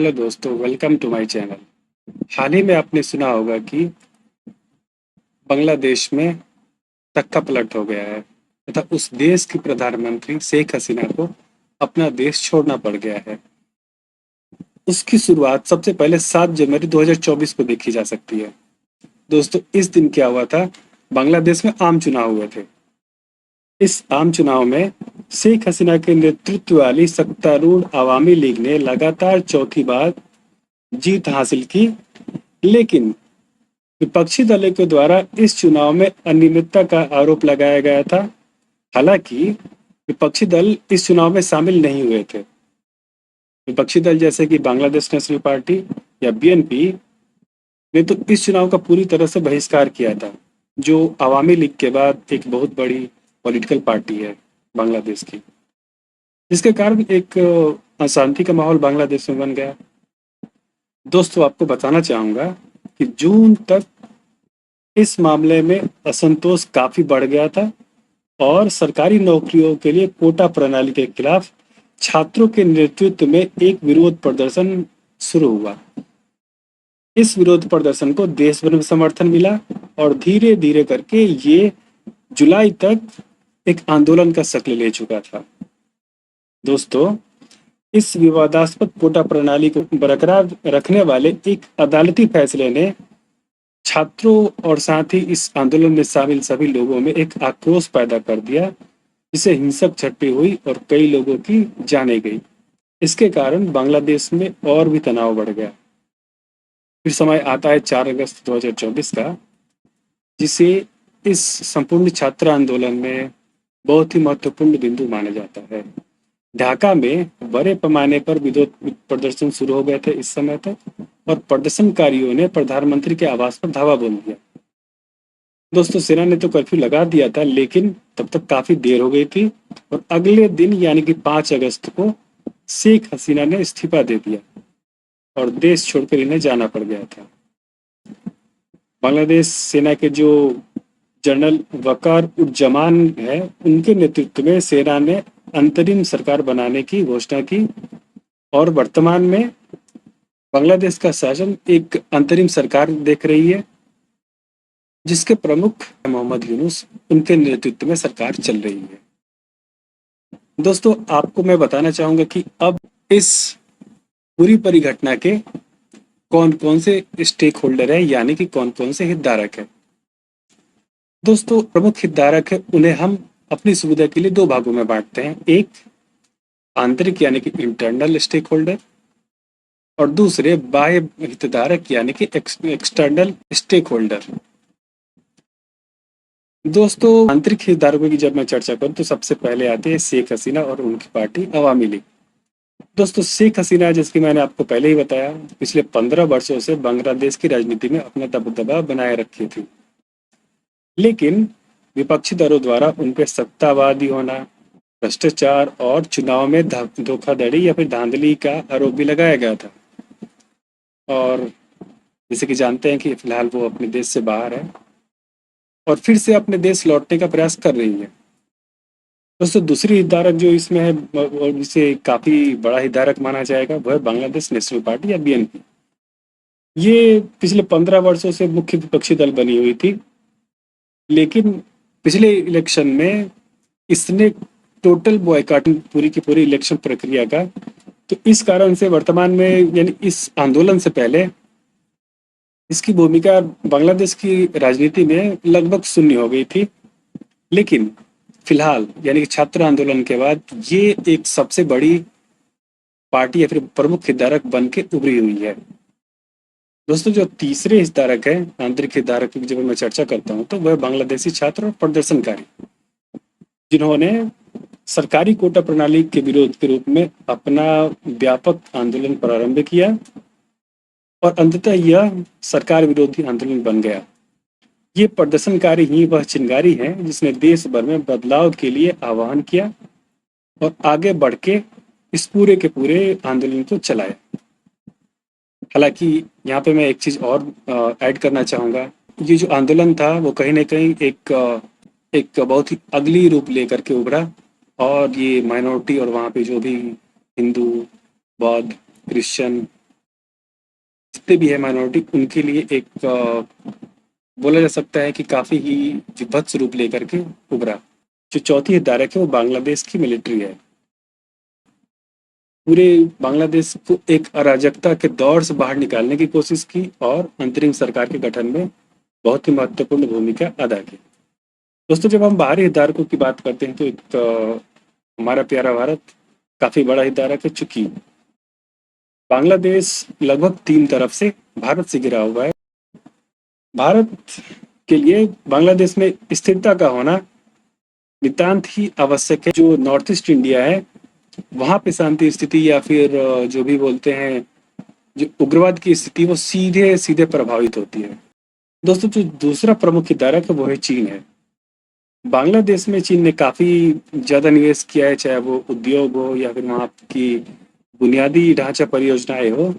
Hello दोस्तों, welcome to my channel. हाल ही में आपने सुना होगा कि बांग्लादेश में तख्ता पलट हो गया है तथा उस देश की प्रधानमंत्री शेख हसीना को अपना देश छोड़ना पड़ गया है। उसकी शुरुआत सबसे पहले 7 जनवरी 2024 को देखी जा सकती है। दोस्तों, इस दिन क्या हुआ था? बांग्लादेश में आम चुनाव हुए थे। इस आम चुनाव में शेख हसीना के नेतृत्व वाली सत्तारूढ़ अवामी लीग ने लगातार चौथी बार जीत हासिल की, लेकिन विपक्षी दलों के द्वारा इस चुनाव में अनियमितता का आरोप लगाया गया था। हालांकि विपक्षी दल इस चुनाव में शामिल नहीं हुए थे। विपक्षी दल जैसे कि बांग्लादेश नेशनल पार्टी या बीएनपी ने तो इस चुनाव का पूरी तरह से बहिष्कार किया था, जो अवामी लीग के बाद एक बहुत बड़ी पॉलिटिकल पार्टी है बांग्लादेश की, जिसके कारण एक अशांति का माहौल बांग्लादेश में बन गया। दोस्तों, आपको बताना चाहूंगा कि जून तक इस मामले में असंतोष काफी बढ़ गया था और सरकारी नौकरियों के लिए कोटा प्रणाली के खिलाफ छात्रों के नेतृत्व में एक विरोध प्रदर्शन शुरू हुआ। इस विरोध प्रदर्शन को देश भर में समर्थन मिला और धीरे धीरे करके ये जुलाई तक एक आंदोलन का शक्ल ले चुका था। दोस्तों, इस विवादास्पद कोटा प्रणाली को बरकरार रखने वाले एक अदालती फैसले ने छात्रों और साथ ही इस आंदोलन में शामिल सभी लोगों में एक आक्रोश पैदा कर दिया, जिससे हिंसक झड़पें हुई और कई लोगों की जानें गई। इसके कारण बांग्लादेश में और भी तनाव बढ़ गया। फिर समय आता है 4 अगस्त 2024 का, जिसे इस संपूर्ण छात्र आंदोलन में बहुत ही महत्वपूर्ण बिंदु माना जाता है। ढाका में बड़े पैमाने पर विरोध प्रदर्शन शुरू हो गए थे इस समय तक, और प्रदर्शनकारियों ने प्रधानमंत्री के आवास पर धावा बोल दिया। दोस्तों, सेना ने तो कर्फ्यू लगा दिया था, लेकिन तब तक काफी देर हो गई थी और अगले दिन यानी कि 5 अगस्त को शेख हसीना ने इस्तीफा दे दिया और देश छोड़कर इन्हें जाना पड़ गया था। बांग्लादेश सेना के जो जनरल वकार उज्जमान है, उनके नेतृत्व में सेना ने अंतरिम सरकार बनाने की घोषणा की और वर्तमान में बांग्लादेश का शासन एक अंतरिम सरकार देख रही है, जिसके प्रमुख मोहम्मद यूनुस, उनके नेतृत्व में सरकार चल रही है। दोस्तों, आपको मैं बताना चाहूंगा कि अब इस पूरी परिघटना के कौन कौन से स्टेक होल्डर है, यानी कि कौन कौन से हितधारक है। दोस्तों, प्रमुख हितधारक है, उन्हें हम अपनी सुविधा के लिए दो भागों में बांटते हैं। एक आंतरिक यानी कि इंटरनल स्टेक होल्डर, और दूसरे बाह्य हितधारक यानी कि एक्सटर्नल स्टेक होल्डर। दोस्तों, आंतरिक हितधारकों की जब मैं चर्चा करूं तो सबसे पहले आते हैं शेख हसीना और उनकी पार्टी अवामी लीग। दोस्तों, शेख हसीना, जैसे कि मैंने आपको पहले ही बताया, पिछले 15 वर्षों से बांग्लादेश की राजनीति में अपना दबदबा बनाए रखी थी, लेकिन विपक्षी दलों द्वारा उन पर सत्तावादी होना, भ्रष्टाचार और चुनाव में धोखाधड़ी या फिर धांधली का आरोप भी लगाया गया था। और जैसे कि जानते हैं कि फिलहाल वो अपने देश से बाहर है और फिर से अपने देश लौटने का प्रयास कर रही है। दोस्तों, दूसरी हितधारक जो इसमें है और जिसे काफी बड़ा हितधारक माना जाएगा, वह है बांग्लादेश नेशनल पार्टी या बीएनपी। ये पिछले 15 वर्षों से मुख्य विपक्षी दल बनी हुई थी, लेकिन पिछले इलेक्शन में इसने टोटल बॉयकॉटिंग पूरी की पूरी इलेक्शन प्रक्रिया का, तो इस कारण से वर्तमान में यानी इस आंदोलन से पहले इसकी भूमिका बांग्लादेश की राजनीति में लगभग शून्य हो गई थी। लेकिन फिलहाल यानी कि छात्र आंदोलन के बाद ये एक सबसे बड़ी पार्टी या फिर प्रमुख हितधारक बन के उभरी हुई है। दोस्तों, जो तीसरे हितधारक है, आंतरिक हितधारक की जब मैं चर्चा करता हूँ, तो वह बांग्लादेशी छात्र और प्रदर्शनकारी, जिन्होंने सरकारी कोटा प्रणाली के विरोध के रूप में अपना व्यापक आंदोलन प्रारंभ किया और अंततः यह सरकार विरोधी आंदोलन बन गया। ये प्रदर्शनकारी ही वह चिंगारी है जिसने देश भर में बदलाव के लिए आह्वान किया और आगे बढ़ के इस पूरे के पूरे आंदोलन को चलाया। हालांकि यहाँ पे मैं एक चीज और ऐड करना चाहूंगा। ये जो आंदोलन था वो कहीं ना कहीं एक बहुत ही अगली रूप लेकर के उभरा, और ये माइनॉरिटी और वहाँ पे जो भी हिंदू, बौद्ध, क्रिश्चियन जितने भी है माइनॉरिटी उनके लिए एक बोला जा सकता है कि काफ़ी ही विभत्स रूप लेकर के उभरा। जो चौथी हितधारक है वो बांग्लादेश की मिलिट्री है। पूरे बांग्लादेश को एक अराजकता के दौर से बाहर निकालने की कोशिश की और अंतरिम सरकार के गठन में बहुत ही महत्वपूर्ण भूमिका अदा की। दोस्तों, जब हम बाहरी हितधारकों की बात करते हैं तो एक हमारा प्यारा भारत काफ़ी बड़ा हितधारक है, चूंकि बांग्लादेश लगभग 3 तरफ से भारत से घिरा हुआ है। भारत के लिए बांग्लादेश में स्थिरता का होना नितांत ही आवश्यक है। जो नॉर्थ ईस्ट इंडिया है वहाँ पे शांति स्थिति या फिर जो भी बोलते हैं जो उग्रवाद की स्थिति वो सीधे सीधे प्रभावित होती है। दोस्तों, जो दूसरा प्रमुख हितधारक है वो है चीन है। बांग्लादेश में चीन ने काफ़ी ज़्यादा निवेश किया है, चाहे वो उद्योग हो या फिर वहाँ की बुनियादी ढांचा परियोजनाएं हो,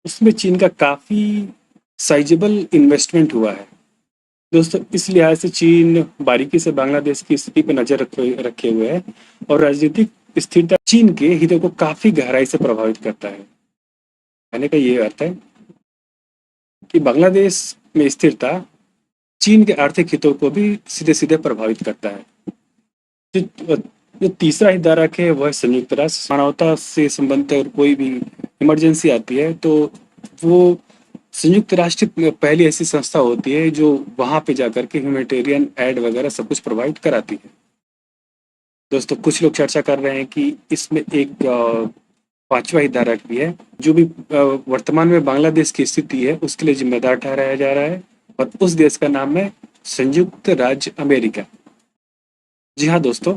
उसमें चीन का काफ़ी साइजेबल इन्वेस्टमेंट हुआ है। दोस्तों, इस लिहाज से चीन बारीकी से बांग्लादेश की स्थिति पर नजर रखे हुए है और राजनीतिक स्थिरता चीन के हितों को काफ़ी गहराई से प्रभावित करता है। कहने का ये अर्थ है कि बांग्लादेश में स्थिरता चीन के आर्थिक हितों को भी सीधे सीधे प्रभावित करता है। जो जो तीसरा हितधारक है वह है संयुक्त राष्ट्र। मानवता से संबंधित अगर कोई भी इमरजेंसी आती है तो वो संयुक्त राष्ट्र पहली ऐसी संस्था होती है जो वहां पे जाकर के ह्यूमैनिटेरियन एड वगैरह सब कुछ प्रोवाइड कराती है। दोस्तों, कुछ लोग चर्चा कर रहे हैं कि इसमें एक पांचवा हितधारक भी है जो भी वर्तमान में बांग्लादेश की स्थिति है उसके लिए जिम्मेदार ठहराया जा रहा है, और उस देश का नाम है संयुक्त राज्य अमेरिका। जी हाँ दोस्तों,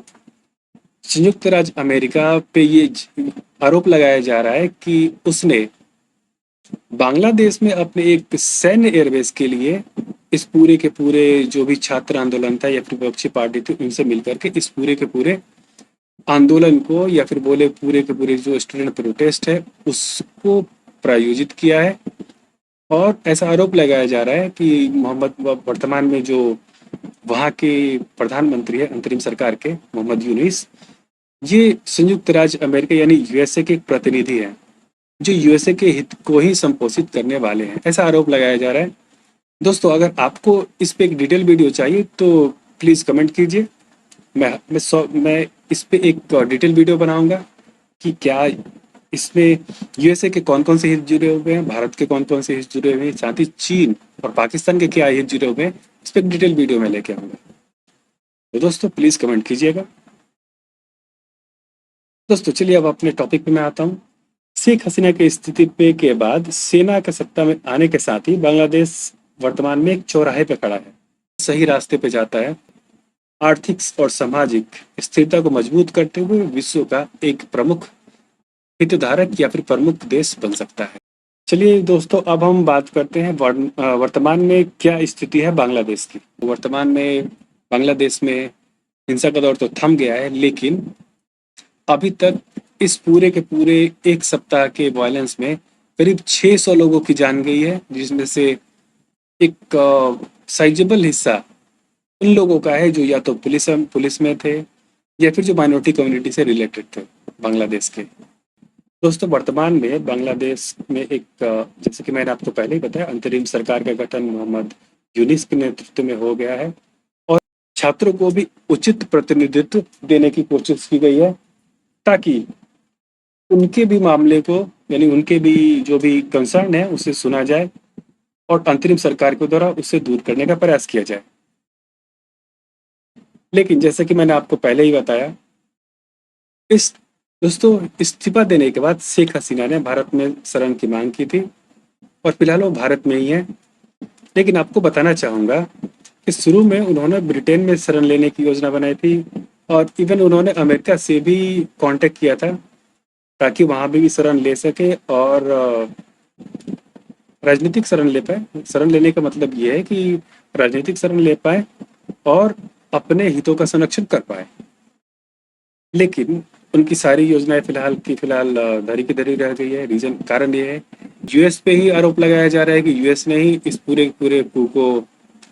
संयुक्त राज्य अमेरिका पे ये आरोप लगाया जा रहा है कि उसने बांग्लादेश में अपने एक सैन्य एयरबेस के लिए इस पूरे के पूरे जो भी छात्र आंदोलन था या फिर विपक्षी पार्टी थी उनसे मिलकर के इस पूरे के पूरे आंदोलन को या फिर बोले पूरे के पूरे जो स्टूडेंट प्रोटेस्ट है उसको प्रायोजित किया है। और ऐसा आरोप लगाया जा रहा है कि मोहम्मद वर्तमान में जो वहाँ के प्रधानमंत्री है अंतरिम सरकार के मोहम्मद यूनिस, ये संयुक्त राज्य अमेरिका यानी यूएसए के एक प्रतिनिधि हैं जो यूएसए के हित को ही संपोषित करने वाले हैं, ऐसा आरोप लगाया जा रहा है। दोस्तों, अगर आपको इस पे एक डिटेल वीडियो चाहिए तो प्लीज़ कमेंट कीजिए। मैं इस पे एक डिटेल वीडियो बनाऊंगा कि क्या इसमें यूएसए के कौन कौन से हित जुड़े हुए हैं, भारत के कौन कौन से हित जुड़े हुए हैं, साथ ही चीन और पाकिस्तान के क्या हित जुड़े हुए हैं, इस पर एक डिटेल वीडियो में लेके आऊँगा। तो दोस्तों प्लीज़ कमेंट कीजिएगा। दोस्तों, चलिए अब अपने टॉपिक पे मैं आता हूँ। शेख हसीना के स्थिति पे के बाद सेना के सत्ता में आने के साथ ही बांग्लादेश वर्तमान में एक चौराहे पे खड़ा है, सही रास्ते पे जाता है। आर्थिक और सामाजिक स्थिरता को मजबूत करते हुए विश्व का एक प्रमुख हितधारक या फिर प्रमुख देश बन सकता है। चलिए दोस्तों, अब हम बात करते हैं वर्तमान में क्या स्थिति है बांग्लादेश की। वर्तमान में बांग्लादेश में हिंसा का दौर तो थम गया है, लेकिन अभी तक इस पूरे के पूरे एक सप्ताह के वायलेंस में करीब 600 लोगों की जान गई है, जिसमें से एक साइजेबल हिस्सा उन लोगों का है जो या तो पुलिस में थे या फिर जो माइनॉरिटी कम्युनिटी से रिलेटेड थे बांग्लादेश के। दोस्तों, वर्तमान में बांग्लादेश में एक जैसे कि मैंने आपको पहले ही बताया अंतरिम सरकार का गठन मोहम्मद यूनिस के नेतृत्व में हो गया है और छात्रों को भी उचित प्रतिनिधित्व देने की कोशिश की गई है ताकि उनके भी मामले को यानी उनके भी जो भी कंसर्न है उसे सुना जाए और अंतरिम सरकार के द्वारा उसे दूर करने का प्रयास किया जाए। लेकिन जैसे कि मैंने आपको पहले ही बताया, इस दोस्तों इस्तीफा देने के बाद शेख हसीना ने भारत में शरण की मांग की थी और फिलहाल वो भारत में ही है। लेकिन आपको बताना चाहूँगा कि शुरू में उन्होंने ब्रिटेन में शरण लेने की योजना बनाई थी और इवन उन्होंने अमेरिका से भी कांटेक्ट किया था ताकि वहाँ भी शरण ले सके और राजनीतिक शरण ले पाए। शरण लेने का मतलब ये है कि राजनीतिक शरण ले पाए और अपने हितों का संरक्षण कर पाए। लेकिन उनकी सारी योजनाएं फिलहाल धरी की धरी रह गई है। रीजन कारण ये है यूएस पे ही आरोप लगाया जा रहा है कि यूएस ने ही इस पूरे पूरे coup को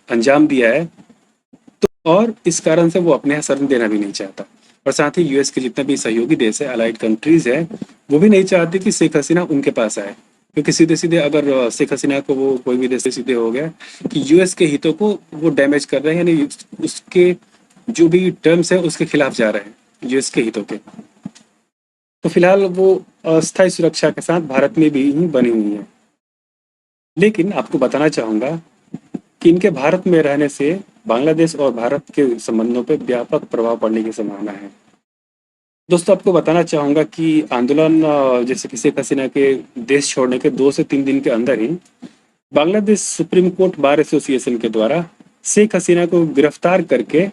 अंजाम दिया है, तो और इस कारण से वो अपने यहाँ शरण देना भी नहीं चाहता। और साथ ही यूएस के जितने भी सहयोगी देश है, अलाइड कंट्रीज है, वो भी नहीं चाहते कि शेख हसीना उनके पास आए। क्योंकि सीधे सीधे अगर शेख हसीना को वो कोई भी देश से सीधे हो गया कि यूएस के हितों को वो डैमेज कर रहे हैं, यानी उसके जो भी टर्म्स है उसके खिलाफ जा रहे हैं यूएस के हितों के। तो फिलहाल वो अस्थायी सुरक्षा के साथ भारत में भी ही बनी हुई है। लेकिन आपको बताना चाहूंगा कि इनके भारत में रहने से बांग्लादेश और भारत के संबंधों पर व्यापक प्रभाव पड़ने की संभावना है। दोस्तों, आपको बताना चाहूंगा कि आंदोलन जैसे कि शेख हसीना के देश छोड़ने के 2 से 3 दिन के अंदर ही Bangladesh supreme court bar association के द्वारा शेख हसीना को गिरफ्तार करके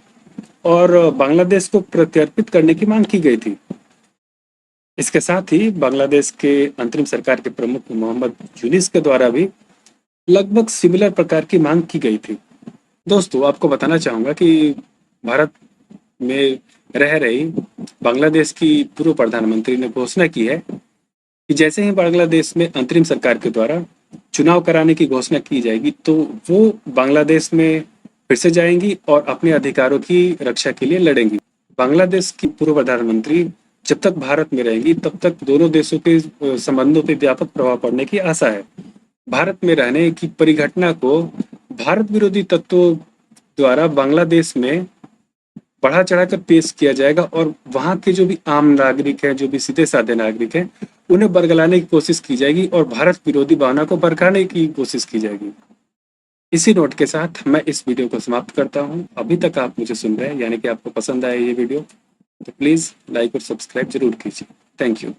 और बांग्लादेश को प्रत्यर्पित करने की मांग की गई थी। इसके साथ ही बांग्लादेश के अंतरिम सरकार के प्रमुख मोहम्मद यूनिस के द्वारा भी लगभग सिमिलर प्रकार की मांग की गई थी। दोस्तों, आपको बताना चाहूंगा कि भारत में रह रही बांग्लादेश की पूर्व प्रधानमंत्री ने घोषणा की है कि जैसे ही बांग्लादेश में अंतरिम सरकार के द्वारा चुनाव कराने की घोषणा की जाएगी तो वो बांग्लादेश में फिर से जाएंगी और अपने अधिकारों की रक्षा के लिए लड़ेंगी। बांग्लादेश की पूर्व प्रधानमंत्री जब तक भारत में रहेंगी तब तक दोनों देशों के संबंधों पर व्यापक प्रभाव पड़ने की आशा है। भारत में रहने की परिघटना को भारत विरोधी तत्वों द्वारा बांग्लादेश में बढ़ा चढ़ाकर पेश किया जाएगा और वहां के जो भी आम नागरिक हैं, जो भी सीधे साधे नागरिक हैं, उन्हें बरगलाने की कोशिश की जाएगी और भारत विरोधी भावना को भड़काने की कोशिश की जाएगी। इसी नोट के साथ मैं इस वीडियो को समाप्त करता हूं। अभी तक आप मुझे सुन रहे हैं, यानी कि आपको पसंद आया ये वीडियो, तो प्लीज़ लाइक और सब्सक्राइब जरूर कीजिए। Thank you.